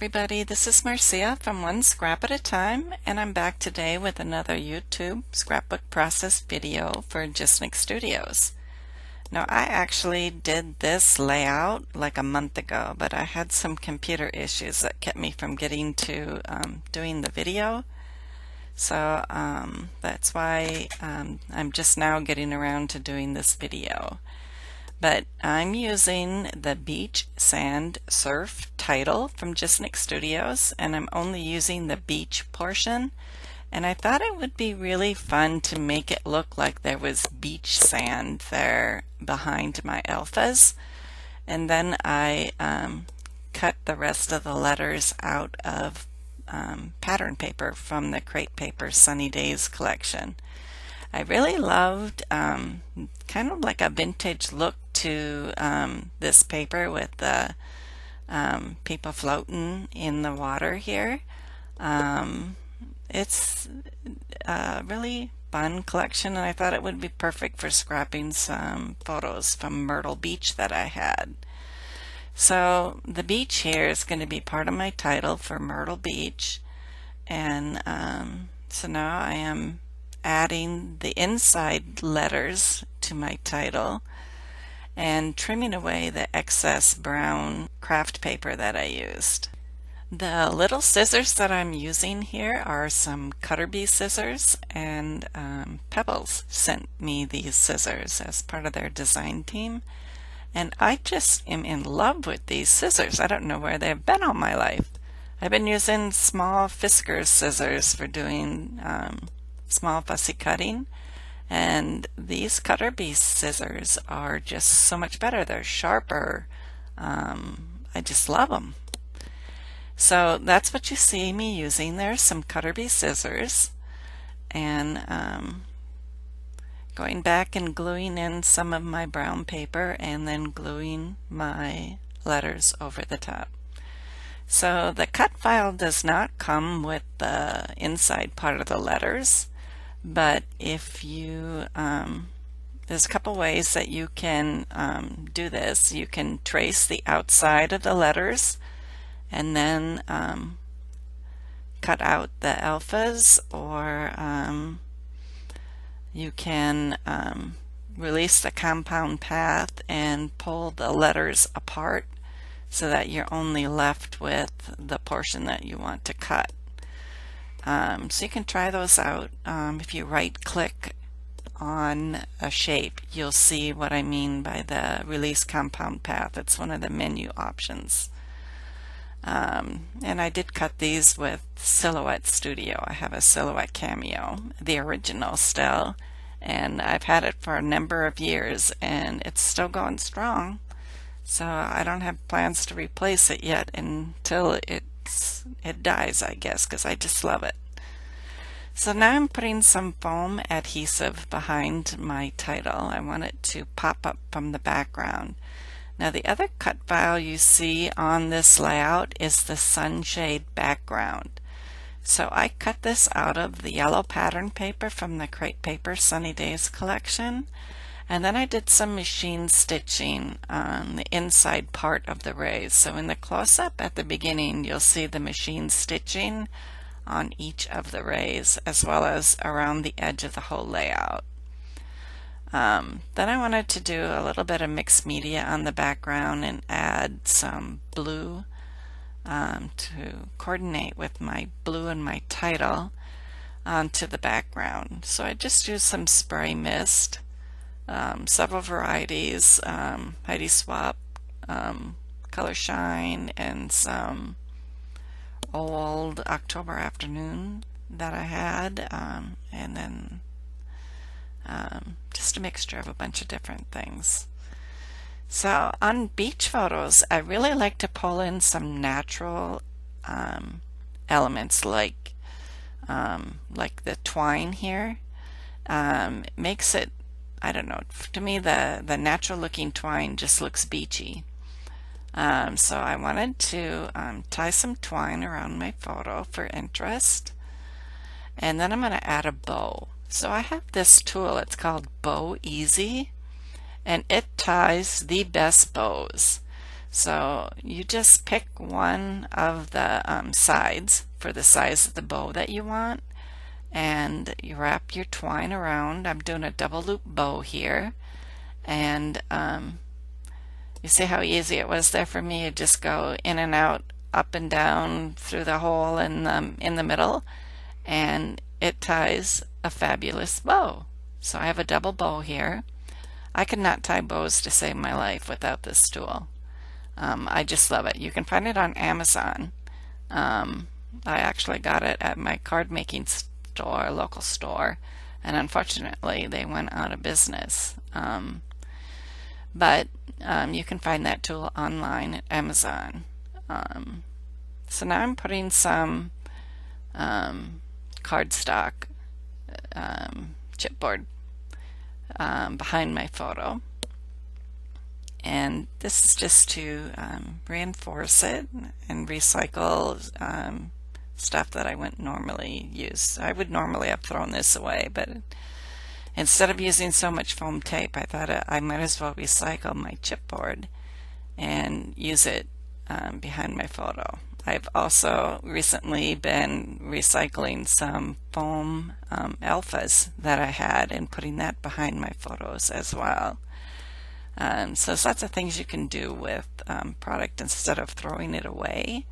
everybody, this is Marcia from One Scrap at a Time, and I'm back today with another YouTube Scrapbook Process video for JustNick Studios. Now, I actually did this layout like a month ago, but I had some computer issues that kept me from getting to doing the video. So that's why I'm just now getting around to doing this video. But I'm using the Beach Sand Surf title from JustNick Studios, and I'm only using the beach portion. And I thought it would be really fun to make it look like there was beach sand there behind my alphas. And then I cut the rest of the letters out of pattern paper from the Crate Paper Sunny Days collection. I really loved kind of like a vintage look to this paper with the people floating in the water here. It's a really fun collection, and I thought it would be perfect for scrapping some photos from Myrtle Beach that I had. So the beach here is going to be part of my title for Myrtle Beach, and so now I am adding the inside letters to my title and trimming away the excess brown craft paper that I used. The little scissors that I'm using here are some cutter bee scissors, and Pebbles sent me these scissors as part of their design team, and I just am in love with these scissors. I don't know where they've been all my life. I've been using small Fiskars scissors for doing small fussy cutting, and these cutter bee scissors are just so much better. They're sharper. I just love them. So that's what you see me using there, some cutter bee scissors, and going back and gluing in some of my brown paper and then gluing my letters over the top. So the cut file does not come with the inside part of the letters, but if you there's a couple ways that you can do this. You can trace the outside of the letters and then cut out the alphas, or you can release the compound path and pull the letters apart so that you're only left with the portion that you want to cut. So you can try those out. If you right click on a shape, you'll see what I mean by the release compound path. It's one of the menu options. And I did cut these with Silhouette Studio. I have a Silhouette Cameo, the original still, and I've had it for a number of years and it's still going strong. So I don't have plans to replace it yet until it dies, I guess, because I just love it. So now I'm putting some foam adhesive behind my title. I want it to pop up from the background. Now the other cut file you see on this layout is the sunshade background. So I cut this out of the yellow pattern paper from the Crate Paper Sunny Days collection, and then I did some machine stitching on the inside part of the rays. So in the close-up at the beginning, you'll see the machine stitching on each of the rays as well as around the edge of the whole layout. Then I wanted to do a little bit of mixed media on the background and add some blue to coordinate with my blue and my title onto the background. So I just used some spray mist, several varieties, Heidi Swap, Color Shine, and some old October Afternoon that I had, and then just a mixture of a bunch of different things. So on beach photos, I really like to pull in some natural elements like the twine here. It makes it, I don't know, to me the natural looking twine just looks beachy. So I wanted to tie some twine around my photo for interest, and then I'm going to add a bow. So I have this tool, it's called Bow Easy, and it ties the best bows. So you just pick one of the sides for the size of the bow that you want, and you wrap your twine around. I'm doing a double loop bow here, and you see how easy it was there for me? You just go in and out, up and down through the hole in the middle, and it ties a fabulous bow. So I have a double bow here. I could not tie bows to save my life without this tool. I just love it. You can find it on Amazon. I actually got it at my card making store, local store, and unfortunately they went out of business. But you can find that tool online at Amazon. So now I'm putting some cardstock chipboard behind my photo, and this is just to reinforce it and recycle stuff that I wouldn't normally use. I would normally have thrown this away, but instead of using so much foam tape, I thought I might as well recycle my chipboard and use it behind my photo. I've also recently been recycling some foam alphas that I had and putting that behind my photos as well. So there's lots of things you can do with product instead of throwing it away,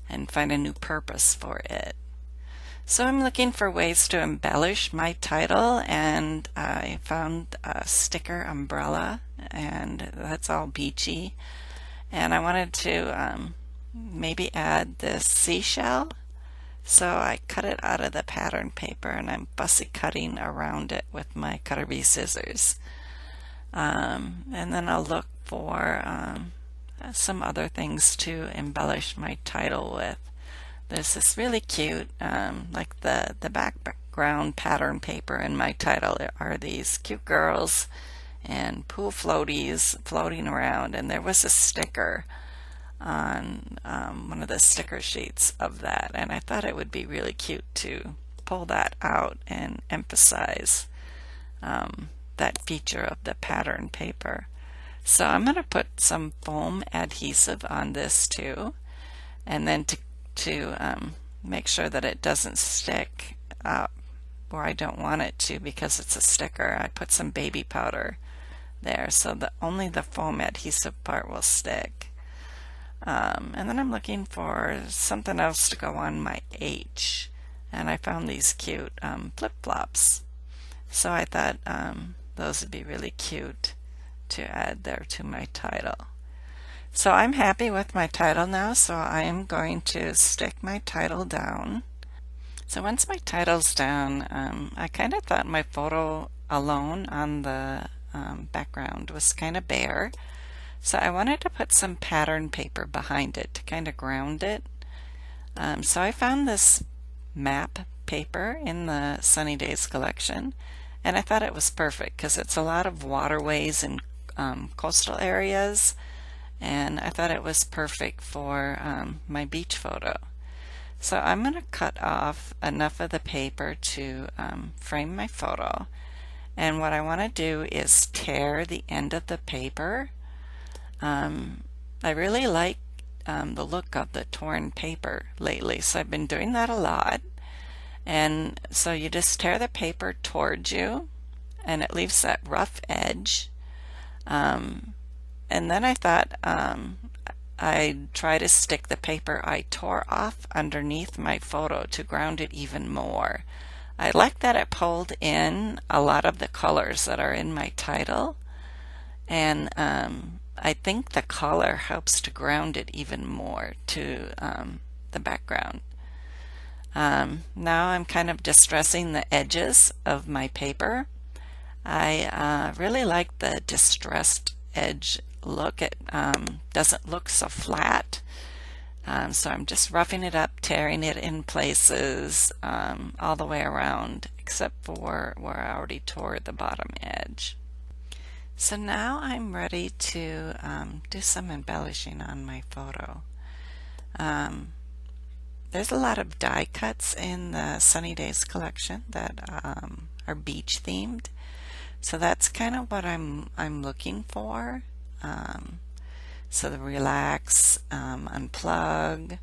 and find a new purpose for it. So I'm looking for ways to embellish my title, and I found a sticker umbrella, and that's all beachy. And I wanted to maybe add this seashell. So I cut it out of the pattern paper, and I'm fussy cutting around it with my Cutter bee scissors. And then I'll look for some other things to embellish my title with. There's this really cute, like the background pattern paper in my title. There are these cute girls and pool floaties floating around, and there was a sticker on one of the sticker sheets of that, and I thought it would be really cute to pull that out and emphasize that feature of the pattern paper. So I'm going to put some foam adhesive on this too, and then to make sure that it doesn't stick up where I don't want it to, because it's a sticker, I put some baby powder there so that only the foam adhesive part will stick. And then I'm looking for something else to go on my H, and I found these cute flip-flops. So I thought those would be really cute to add there to my title. So I'm happy with my title now, so I am going to stick my title down. So once my title's down, I kind of thought my photo alone on the background was kind of bare. So I wanted to put some pattern paper behind it to kind of ground it. So I found this map paper in the Sunny Days collection, and I thought it was perfect because it's a lot of waterways and coastal areas, and I thought it was perfect for my beach photo. So I'm going to cut off enough of the paper to frame my photo, and what I want to do is tear the end of the paper. I really like the look of the torn paper lately, so I've been doing that a lot. And so you just tear the paper towards you, and it leaves that rough edge. And then I thought I'd try to stick the paper I tore off underneath my photo to ground it even more. I like that it pulled in a lot of the colors that are in my title, and I think the color helps to ground it even more to the background. Now I'm kind of distressing the edges of my paper. I really like the distressed edge look. It doesn't look so flat. So I'm just roughing it up, tearing it in places all the way around, except for where I already tore the bottom edge. So now I'm ready to do some embellishing on my photo. There's a lot of die cuts in the Sunny Days collection that are beach themed. So that's kind of what I'm looking for. So the relax, unplug.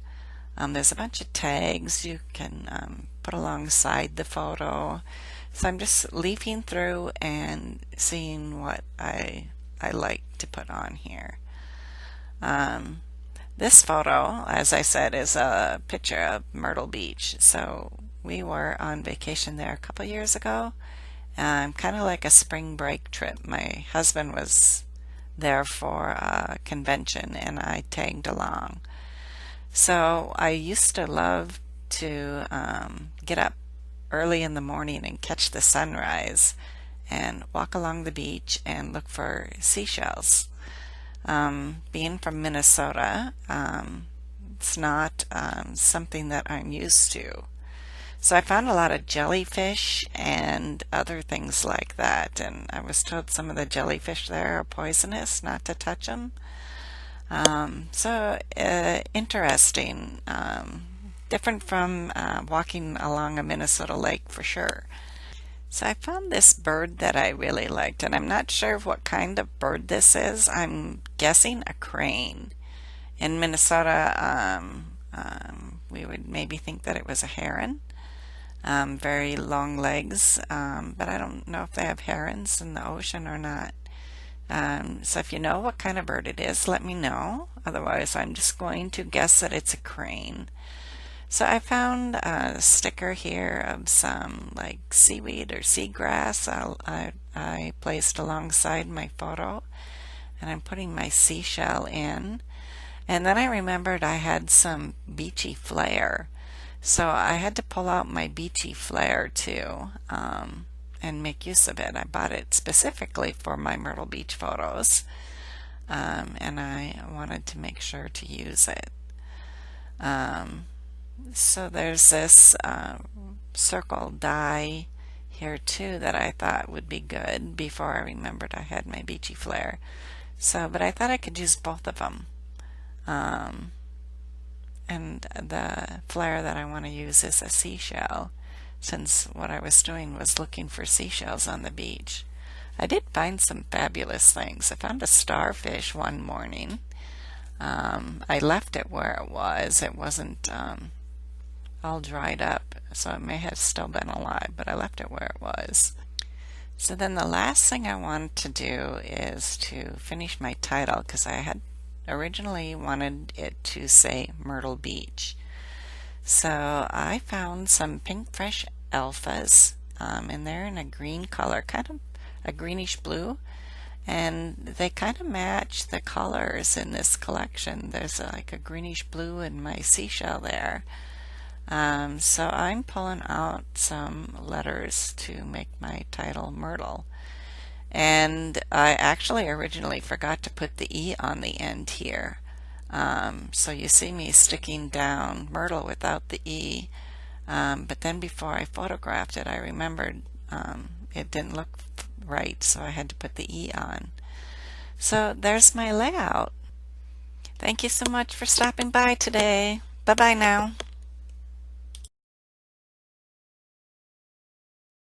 There's a bunch of tags you can put alongside the photo. So I'm just leafing through and seeing what I like to put on here. This photo, as I said, is a picture of Myrtle Beach. So we were on vacation there a couple years ago. Kind of like a spring break trip. My husband was there for a convention and I tagged along. So I used to love to get up early in the morning and catch the sunrise and walk along the beach and look for seashells. Being from Minnesota, it's not something that I'm used to. So I found a lot of jellyfish and other things like that, and I was told some of the jellyfish there are poisonous, not to touch them. Interesting. Different from walking along a Minnesota lake for sure. So I found this bird that I really liked, and I'm not sure what kind of bird this is. I'm guessing a crane. In Minnesota, we would maybe think that it was a heron. Very long legs, but I don't know if they have herons in the ocean or not. So if you know what kind of bird it is, let me know. Otherwise, I'm just going to guess that it's a crane. So I found a sticker here of some like seaweed or seagrass I placed alongside my photo, and I'm putting my seashell in. And then I remembered I had some beachy flair. So I had to pull out my beachy flair too and make use of it. I bought it specifically for my Myrtle Beach photos, and I wanted to make sure to use it. So there's this circle die here too that I thought would be good before I remembered I had my beachy flair. So, but I thought I could use both of them. And the flare that I want to use is a seashell, since what I was doing was looking for seashells on the beach. I did find some fabulous things. I found a starfish one morning. I left it where it was. It wasn't all dried up, so it may have still been alive, but I left it where it was. So then the last thing I wanted to do is to finish my title, because I had originally wanted it to say Myrtle Beach. So I found some pink fresh alphas, and they're in a green color, kind of a greenish blue, and they kind of match the colors in this collection. There's like a greenish blue in my seashell there. So I'm pulling out some letters to make my title Myrtle. And I actually originally forgot to put the E on the end here. So you see me sticking down Myrtle without the E. But then before I photographed it, I remembered it didn't look right, so I had to put the E on. So there's my layout. Thank you so much for stopping by today. Bye-bye now.